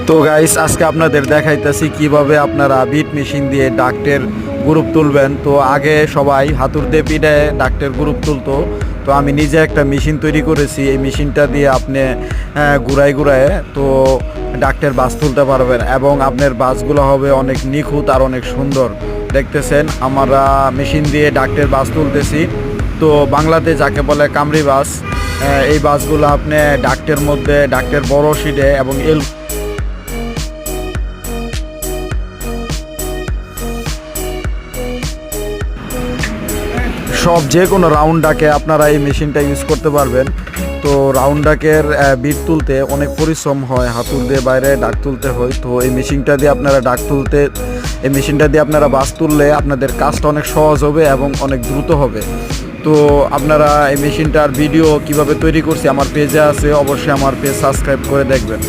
তো গাইস আজকে আপনাদের দেখাইতেছি কিভাবে আপনারা বিট মেশিন দিয়ে ডাক্টের গ্রুপ তুলবেন। তো আগে সবাই হাতুড় দিয়ে পিঠে ডাক্টের গ্রুপ তুলতো। তো আমি নিজে একটা মেশিন তৈরি করেছি। এই মেশিনটা দিয়ে আপনি ঘুরায় ঘুরায় তো ডাক্টের বাস তুলতে পারবেন এবং আপনার বাসগুলো হবে অনেক নিখুঁত আর অনেক সুন্দর। দেখতেছেন আমরা মেশিন দিয়ে ডাক্টের বাস তুলতেছি। তো বাংলাতে যাকে বলে কামরি বাস, এই বাসগুলো আপনি ডাক্টের মধ্যে ডাক্টের বড় সিটে এবং সব যে কোনো রাউন্ড ডাকে আপনারা এই মেশিনটা ইউজ করতে পারবেন। তো রাউন্ড ডাকের বিট তুলতে অনেক পরিশ্রম হয়, হাতুড় দিয়ে বাইরে ডাক তুলতে হয়। তো এই মেশিনটা দিয়ে আপনারা এই মেশিনটা দিয়ে আপনারা বাস তুললে আপনাদের কাজটা অনেক সহজ হবে এবং অনেক দ্রুত হবে। তো আপনারা এই মেশিনটার ভিডিও কিভাবে তৈরি করছি আমার পেজে আছে, অবশ্যই আমার পেজ সাবস্ক্রাইব করে দেখবেন।